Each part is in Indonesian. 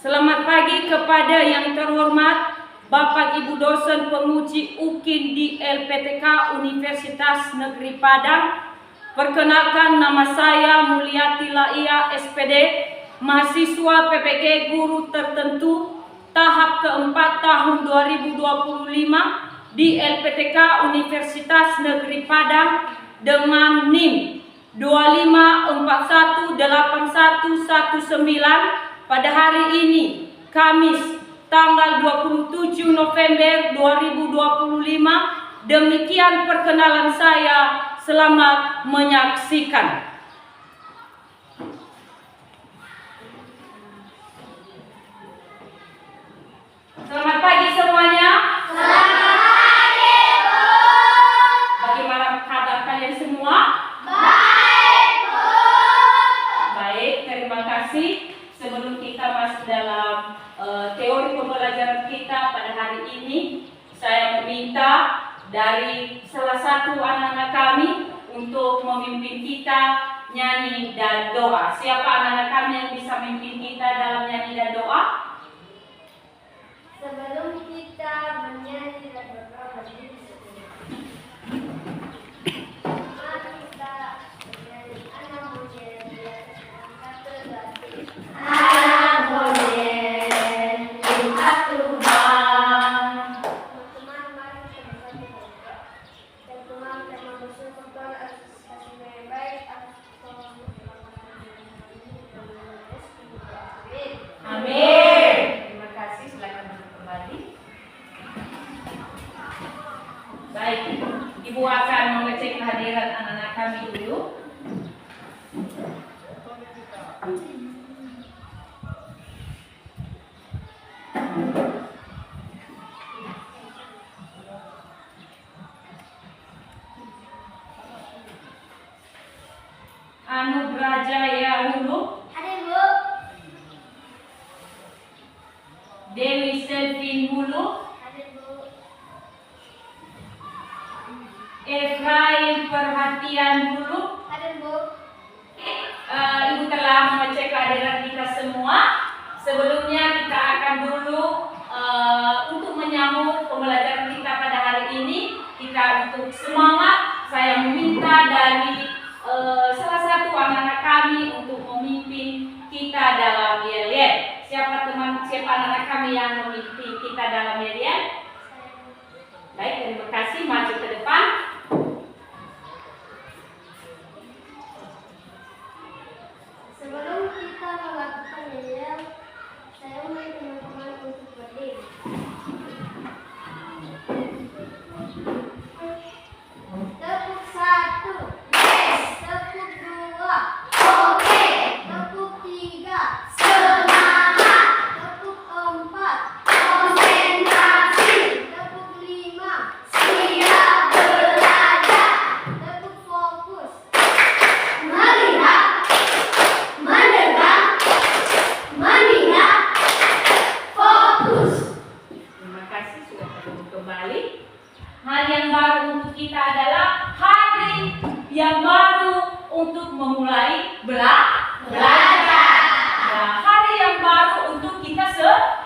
Selamat pagi kepada yang terhormat Bapak Ibu dosen penguji UKIN di LPTK Universitas Negeri Padang. Perkenalkan, nama saya Mulyati Laia SPD, mahasiswa PPG Guru Tertentu tahap keempat tahun 2025 di LPTK Universitas Negeri Padang dengan NIM 2541819 pada hari ini, Kamis, tanggal 27 November 2025. Demikian perkenalan saya. Selamat menyaksikan. Selamat pagi semuanya. Selamat pagi, Bu. Bagaimana kabar kalian semua? Baik, Bu. Baik, terima kasih. Sebelum kita masuk dalam teori pembelajaran kita pada hari ini, saya meminta dari salah satu anak-anak kami untuk memimpin kita nyanyi dan doa. Siapa anak-anak kami yang bisa memimpin kita dalam nyanyi dan doa? Sebelum kita menyanyi dan berdoa, mari kita menyanyi anak modern satu lagi. Anak modern satu bang. Teman-teman, mari kita berdoa. Dan Tuhan terima kasih untuk kasih yang baik atas tolong Amin. Terima kasih. Silakan duduk kembali. Baik, Ibu akan mengecek kehadiran anak-anak kami dulu. Anugerah Jaya Hulu, Ada, Bu. Dewi Selvin Hulu, Ada, Bu. Efraim Perhatian Hulu. Ada, Bu. Ibu telah mengecek kehadiran kita semua. Sebelumnya kita akan dulu untuk menyambut pembelajaran kita pada hari ini. Kita untuk semangat, saya meminta dari salah satu anak-anak kami untuk memimpin kita dalam yel-yel. Siapa anak-anak kami yang memimpin kita dalam yel-yel? Baik, terima kasih. Maju ke depan. Sebelum kita melakukan yel, saya meminta teman-teman untuk berdiri. Tepuk satu, yes. Tepuk dua, oke. Tepuk tiga, semangat. Tepuk empat, konsentrasi. Tepuk lima, siap belajar. Tepuk fokus, melihat, mendengar, mengingat, fokus. Terima kasih sudah bertemu kembali. Hal yang baru untuk kita adalah hari yang baru untuk memulai belajar. Nah, hari yang baru untuk kita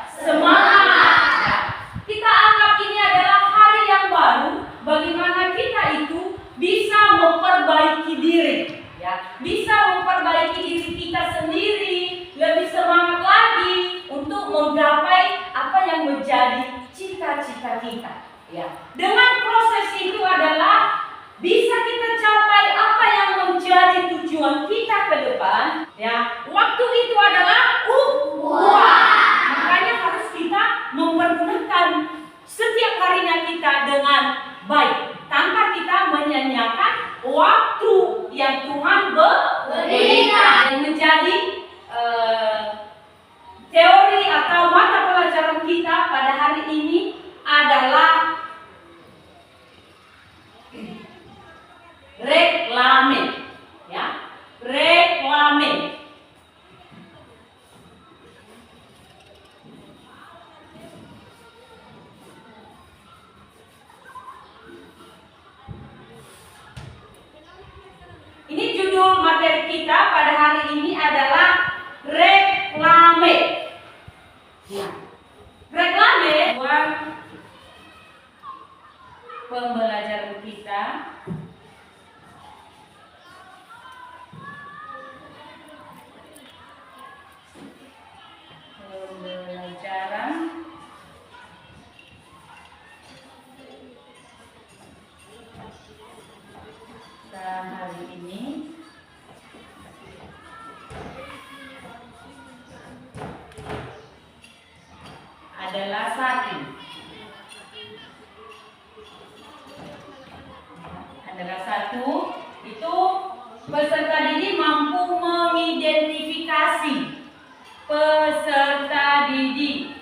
semangat. Kita anggap ini adalah hari yang baru bagaimana kita itu bisa memperbaiki diri, ya, bisa memperbaiki diri kita sendiri, lebih semangat lagi untuk menggapai apa yang menjadi cita-cita kita. Ya, dengan proses itu adalah bisa kita capai apa yang menjadi tujuan kita ke depan. Ya, waktu itu adalah uang. Makanya harus kita mempergunakan setiap harinya kita dengan baik, tanpa kita menyanyiakan waktu yang Tuhan berikan. Yang menjadi teori atau mata pelajaran kita pada hari ini adalah reklame, ya, reklame. adalah 1. Adalah 1. Itu peserta didik mampu mengidentifikasi. Peserta didik.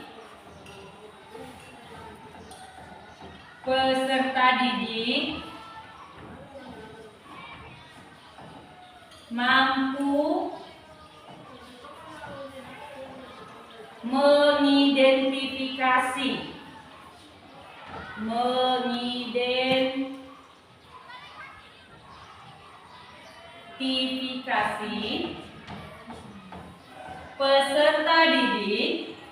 Peserta didik mampu mengidentifikasi peserta didik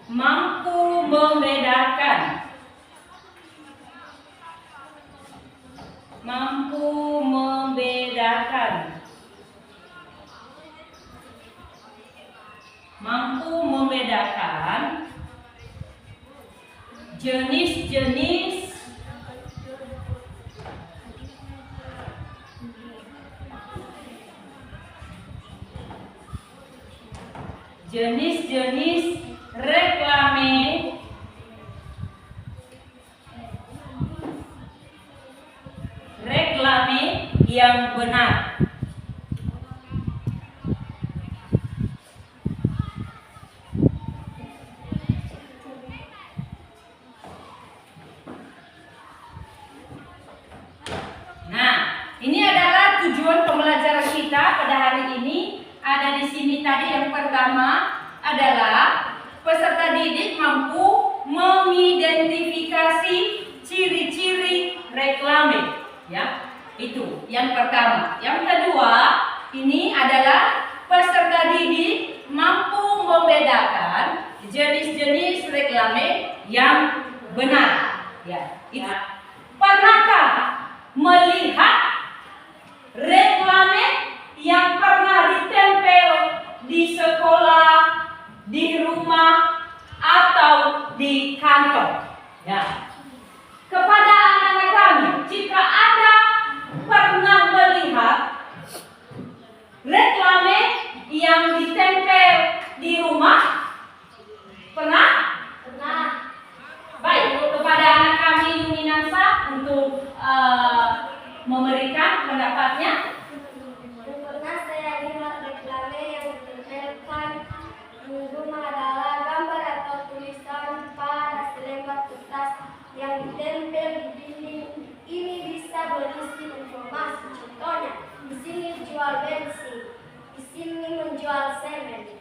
mampu membedakan jenis-jenis reklame yang benar. Nah, ini adalah tujuan pembelajaran kita pada hari ini. Ada di sini tadi yang pertama adalah peserta didik mampu mengidentifikasi ciri-ciri reklame. Ya, itu yang pertama. Yang kedua, ini adalah peserta didik mampu membedakan jenis-jenis reklame yang benar. Ya, itu. Pernahkah melihat reklame yang pernah ditempel di sekolah, di rumah, atau di kantor? Ya. Kepada anak-anak kami, jika Anda pernah melihat reklame yang ditempel di rumah, pernah? Pernah. Baik, kepada anak kami Yuninansa untuk memberikan pendapatnya. Pernah saya lihat reklame yang ditempelkan di rumah adalah gambar atau tulisan pada selembar kertas yang ditempel di dinding. Ini bisa berisi informasi. Contohnya, di sini jual bensin, di sini menjual semen.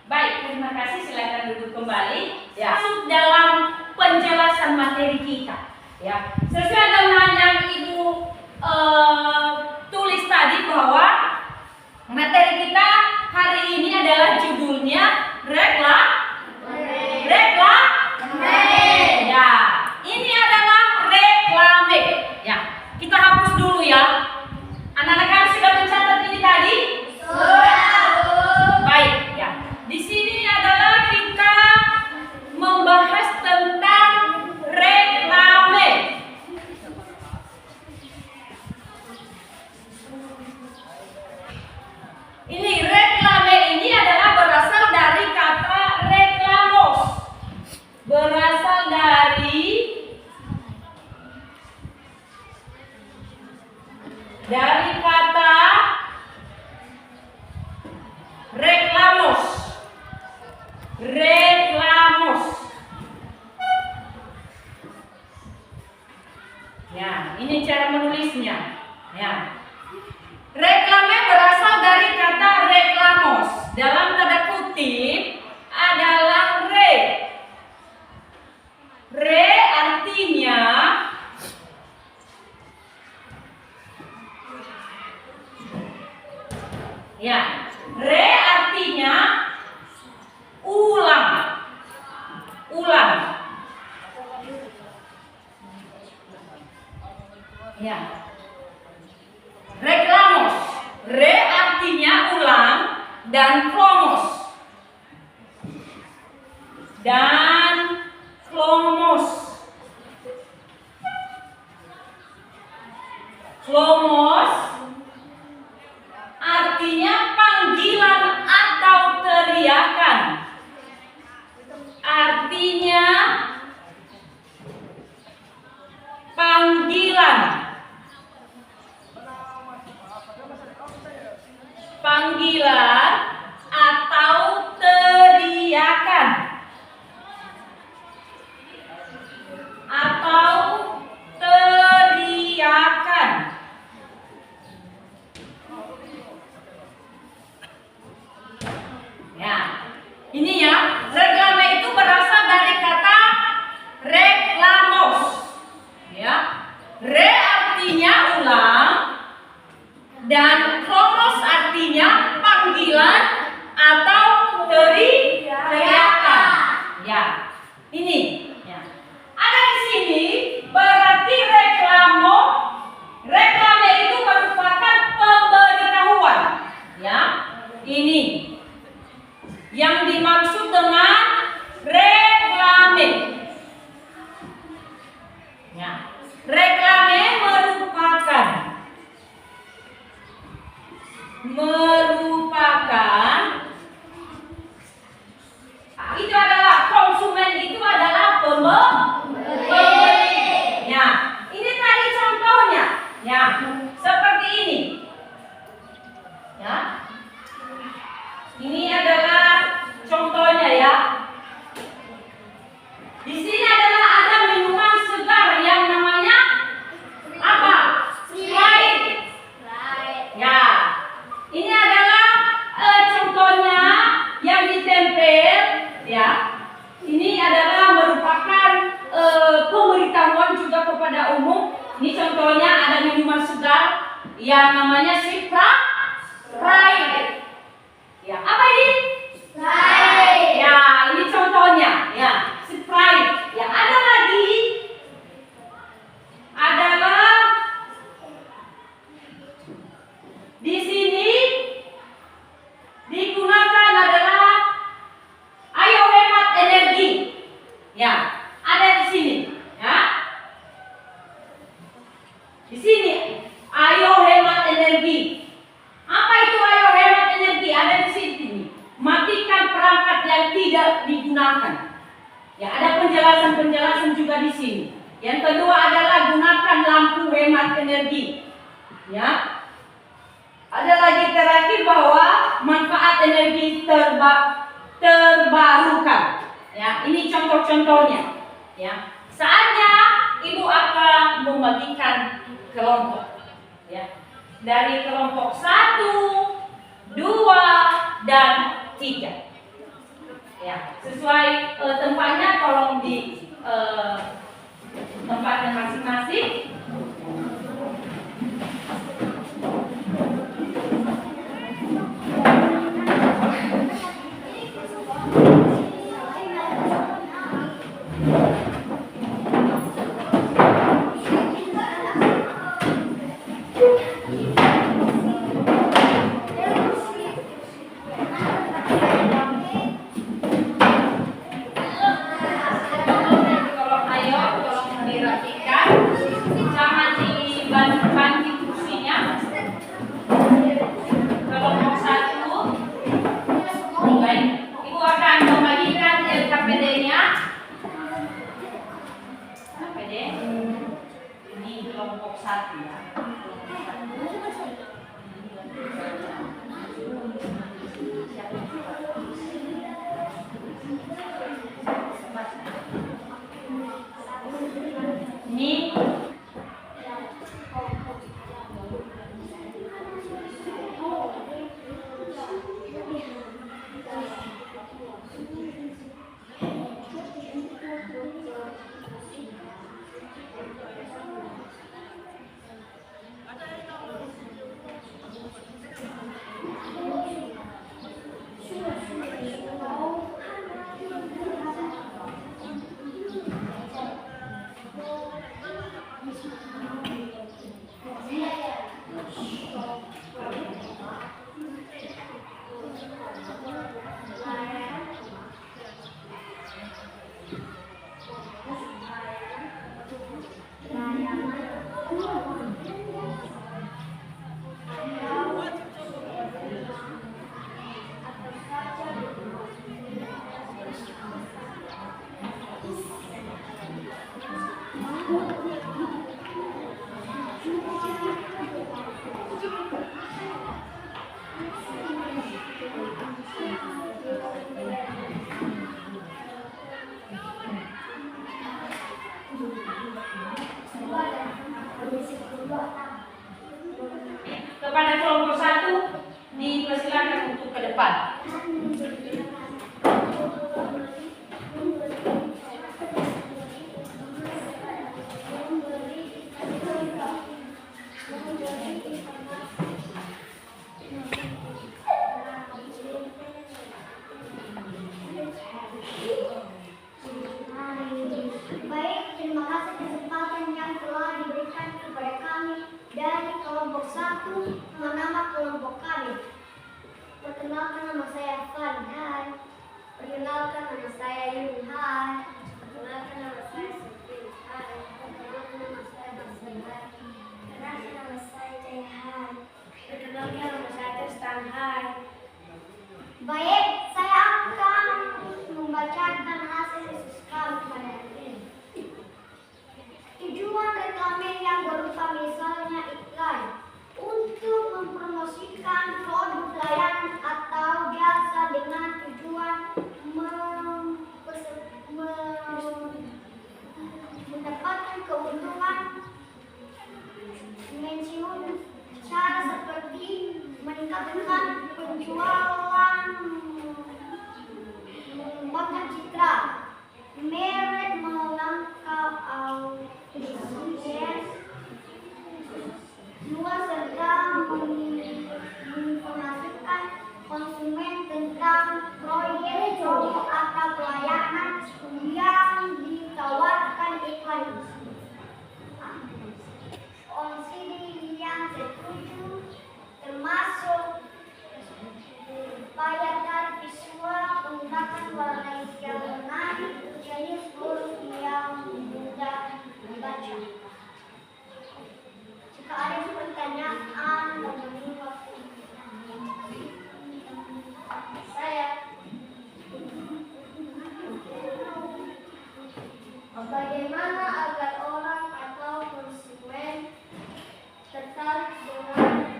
Baik, terima kasih. Silakan duduk kembali. Ya. Masuk dalam penjelasan materi kita. Ya, sesuai dengan yang Ibu tulis tadi bahwa materi kita hari ini adalah judulnya reklame. Ya, ini adalah reklame. Ya, kita hapus dulu ya. Anak-anak kami sudah mencatat ini tadi? Baik, ya. Di sini adalah kita membahas tentang reklame. Ini reklame ini adalah berasal dari kata reklamos. Berasal dari kata reklamos. Ya, ini cara menulisnya. Ya. Reklame berasal dari kata reklamos. Dalam tanda kutip adalah re. Re artinya ya, re artinya ulang. Ya. Reklamos. Re artinya ulang dan klomos. Lomos artinya panggilan atau teriakan. Artinya panggilan. Panggilan atau teriakan. Atau teriakan. Ya, ini ya, reklame itu berasal dari kata reklamos. Ya, re artinya ulang dan kronos artinya panggilan atau teriakan. Ya, ini. Ya. Ada di sini berarti reklame itu merupakan pemberitahuan. Ya, ini yang dimaksud dengan reklame. Ya, reklame merupakan itu adalah konsumen, itu adalah pembeli. Ya, ini tadi contohnya. Ya, seperti ini. Ya, ini adalah contohnya ya. Di sini adalah ada minuman segar yang namanya apa? Sprite. Ya, ini adalah contohnya yang ditempel. Ya, ini adalah merupakan pemberitahuan juga kepada umum. Ini contohnya ada minuman segar yang namanya Sprite. Ya, apa ini? Sprite. Ya, ini contohnya. Ya, Sprite. Ya, ada lagi. Adalah di sini digunakan adalah ayo hemat energi. Ya, ada di sini. Ya. Di sini ayo hemat energi. Apa itu ayo hemat energi? Ada di sini. Matikan perangkat yang tidak digunakan. Ya, ada penjelasan-penjelasan juga di sini. Yang kedua adalah gunakan lampu hemat energi. Ya. Ada lagi terakhir bahwa manfaat energi terbarukan. Ya, ini contoh-contohnya. Ya, saatnya ibu akan membagikan kelompok. Ya, dari kelompok 1, 2, dan 3. Ya, sesuai tempatnya tolong di tempatnya masing-masing. Kepada kelompok 1 dipersilakan untuk ke depan. Baik, terima kasih kesempatan yang telah diberikan kepada kami dari kelompok 1 menambah kelompok kami. Perkenalkan, nama saya Fan. Hai. Perkenalkan, nama saya Yun. Hai. Perkenalkan, nama saya Sofie. Hai. Perkenalkan, nama saya Basri. Hai. Perkenalkan, nama saya Jaya. Hai. Perkenalkan, nama saya Tristan. Hai. Baik, saya akan membacakan hasil riset kami pada hari ini. Tujuan reklame yang berupa misalnya iklan untuk mempromosikan produk layanan atau jasa dengan tujuan mendapatkan keuntungan mensiun cara seperti meningkatkan penjualan, mengembangkan citra merek, menangkap audiens luas, serta menginformasikan konsumen tentang produk atau pelayanan yang ditawarkan iklan. OCD yang setuju termasuk upaya dari visual menggunakan warna yang menarik, jenis huruf yang mudah dibaca. Jika ada pertanyaan mengenai waktu saya, bagaimana agar orang atau konsumen tertarik dengan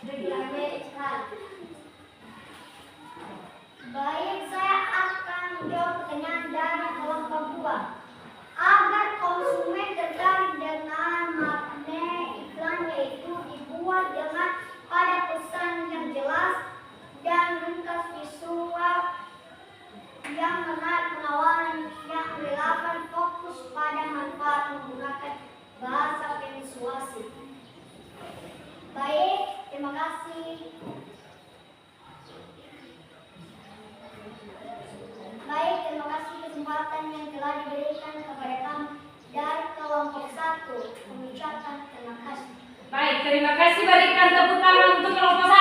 reklame iklan? Baik, saya akan menjawab pertanyaan dari kelompok 2. Agar konsumen tertarik dengan makna iklan, yaitu dibuat dengan pada pesan yang jelas dan ringkas, visual yang menarik, penawaran yang relevan, fokus pada manfaat, menggunakan bahasa persuasi. Baik, terima kasih. Baik, terima kasih kesempatan yang telah diberikan kepada kami dari kelompok 1. Mengucapkan terima kasih. Baik, terima kasih. Berikan tepuk tangan untuk kelompok 1.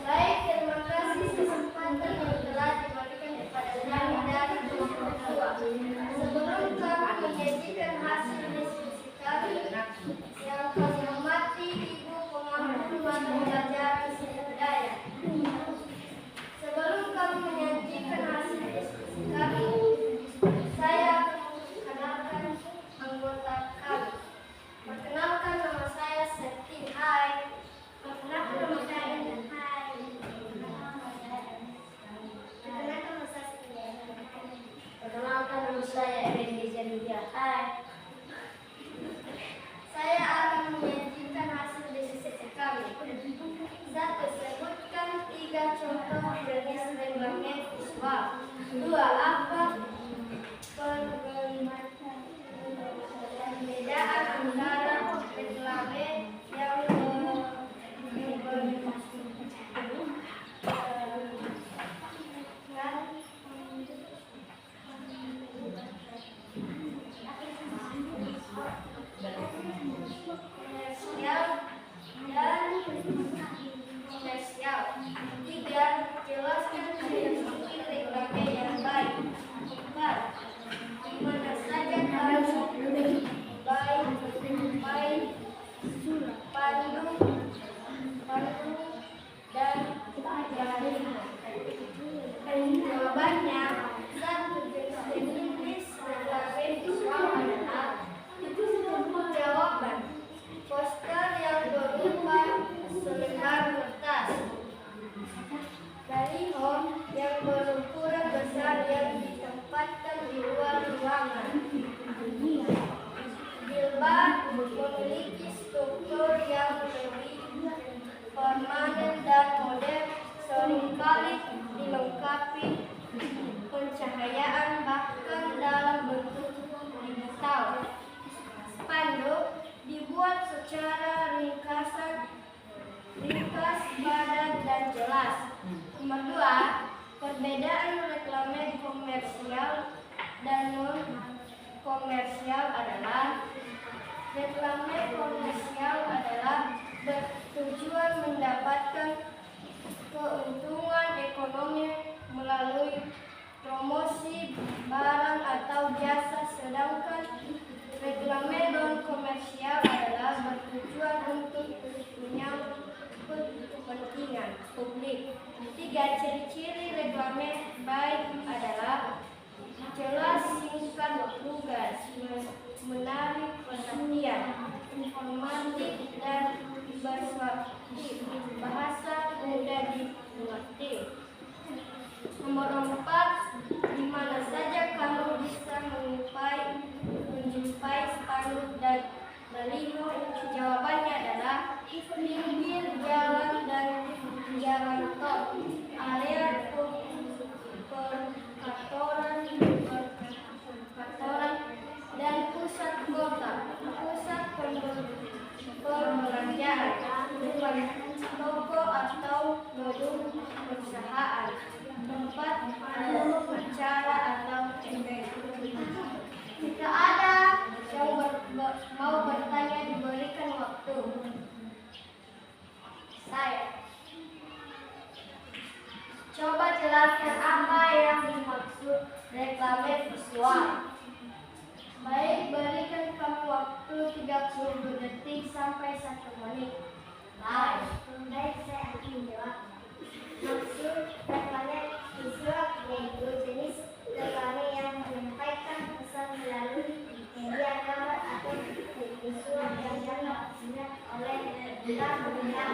Baik, terima kasih kesempatan yang telah diberikan kepada kami dari kelompok 2. Sebelum kami menyajikan hasil diskusi kami, yang kami hormati Ibu Pengampu Mata Pelajaran Budaya. Sebelum kami menyajikan hasil diskusi kami, saya akan memperkenalkan anggota kami. Perkenalkan, nama saya Septi. Hai. Perkenalkan, nama saya Indah. Hai. Perkenalkan, nama saya Septi. Perkenalkan, nama saya Emendi Janudia. Hai. Saya akan menyajikan hasil diskusi kami. 1. Sebutkan 3 contoh jenis reklame visual. 2. Apa perbedaan antara reklame yang komersial. 3. Jelaskan filosofi reklame yang baik. publik. 3. Ciri-ciri reklame baik adalah jelas, singkat, lugas, menarik perhatian, informatif, dan persuasif, bahasa mudah dimengerti. Nomor 4, di mana saja kamu bisa menjumpai spanduk dan baliho? Jawabannya adalah pinggir jalan dan jalan tol, area perkantoran dan pusat kota, pusat perbelanjaan, toko atau gedung perusahaan, tempat acara atau event. Jika ada yang mau bertanya, diberikan waktu. Saya coba jelaskan apa yang dimaksud reklame visual. Baik, berikan kamu waktu 30 detik sampai 1 menit. Baik, saya akan menjawab. Maksud reklame visual yaitu jenis reklame yang menyampaikan pesan melalui media gambar atau visual yang dilihat oleh benda-benda.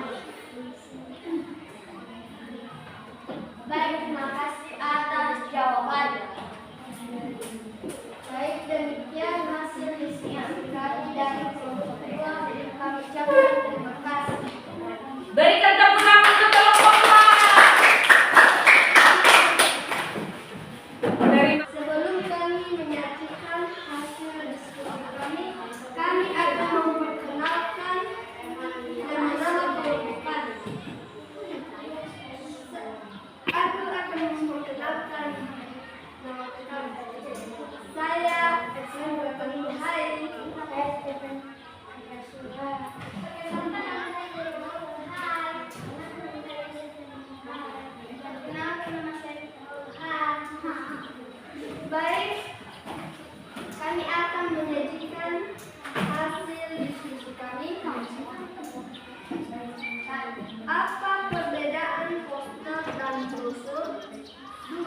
Baik, terima kasih atas jawabannya. Baik, demikian hasil diskusi kami dari kelompok 2. Kami ucapkan terima kasih. Berikan tepuk tangan untuk kelompok Sebelum kami menyaksikan hasil diskusi kami akan memperkenalkan nama kelompok kami. Aku akan memperkenalkan nama kami. Saya Stephen Hai. Saya Stephen Baik, kami akan menyajikan hasil diskusi kami. Apa perbedaan poster dan brosur? 2.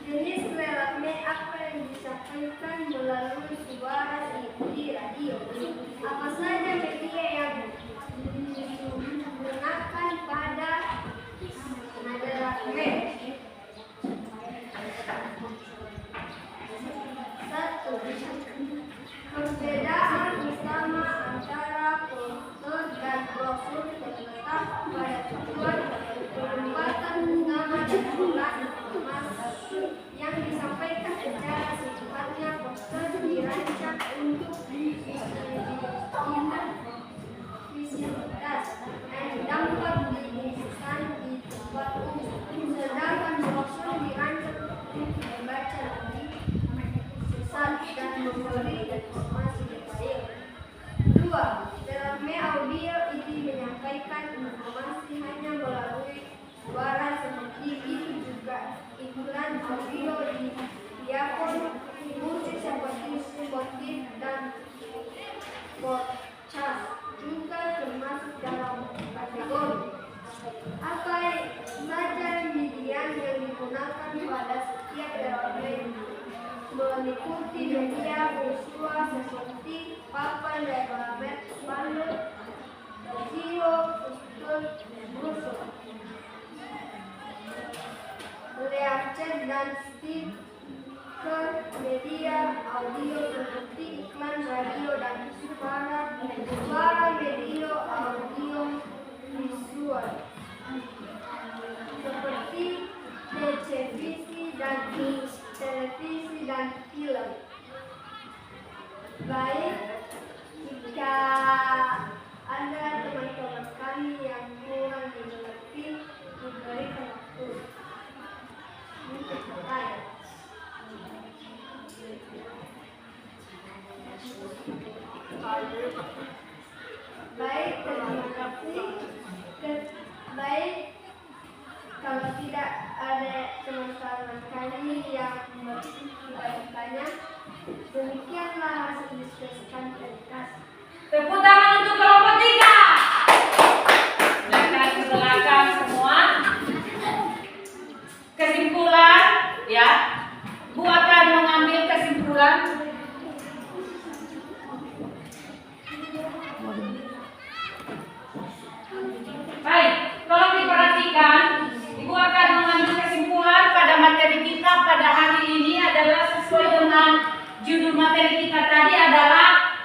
Jenis reklame apa yang disampaikan melalui suara di radio? Apa saja media yang digunakan pada reklame? 1. Perbedaan utama antara poster dan brosur terletak pada tujuan, penempatan nama dan jumlah informasi yang disampaikan secara secepatnya. Poster dirancang untuk visibilitas dan dapat dilihat di tempat umum, sedangkan brosur dirancang untuk dibaca lebih susah dan memberi informasi detail. 2. Reklame audio ini menyampaikan informasi hanya melalui suara, seperti itu juga iklan audio di diapon, musik seperti spotif dan podcast juga termasuk dalam kategori. Apa saja media yang digunakan pada setiap reklame? Meliputi media visual seperti papan reklame, spanduk, baliho, poster, brosur, leaflet dan stiker. Media audio seperti iklan radio dan suara video audio visual seperti televisi dan film. Baik, jika ada teman-teman kami yang kurang dimengerti, diberikan waktu untuk bertanya. Baik, terima kasih. Baik, kalau tidak ada teman-teman kami yang bertanya, demikianlah hasil diskusi kami. Terima kasih. Tepuk tangan untuk kelompok 3. Belakang ke belakang semua. Judul materi kita tadi adalah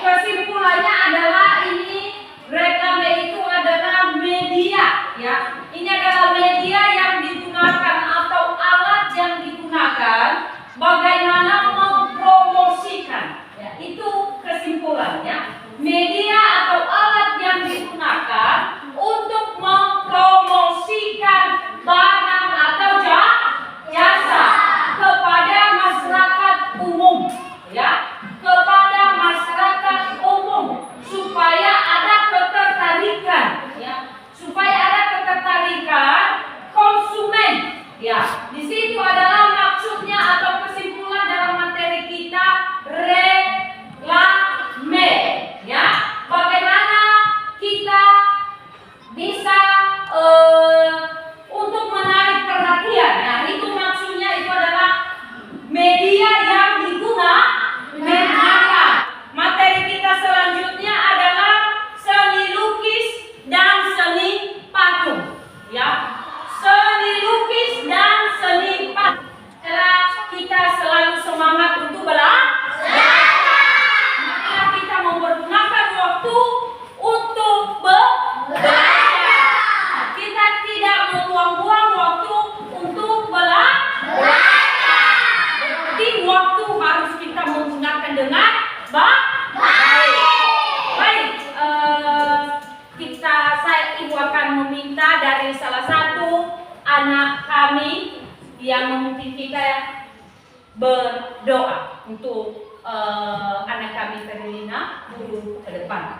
kesimpulannya adalah ini reklame itu adalah media, ya. Ini adalah media yang digunakan atau alat yang digunakan bagaimana mempromosikan. Ya, itu kesimpulannya. Media atau alat yang digunakan untuk mempromosikan barang atau jasa kepada masyarakat umum, ya, kepada masyarakat umum supaya ada ketertarikan, ya, supaya ada ketertarikan konsumen, ya. Di situ adalah maksudnya atau kesimpulan dalam materi kita reklame, ya. Bagaimana kita bisa untuk menarik perhatian. Nah, itu maksudnya itu adalah media yang digunakan. Materi kita selanjutnya adalah seni lukis dan seni patung, ya. Seni lukis dan seni patung. Setelah kita selalu semangat untuk belajar, maka kita mempergunakan waktu untuk belajar. Kita tidak membuang-buang waktu untuk belajar. Berarti waktu harus kita menggunakan dengan baik. Ibu akan meminta dari salah satu anak kami yang memimpin kita berdoa untuk anak kami Ferlina dulu ke depan.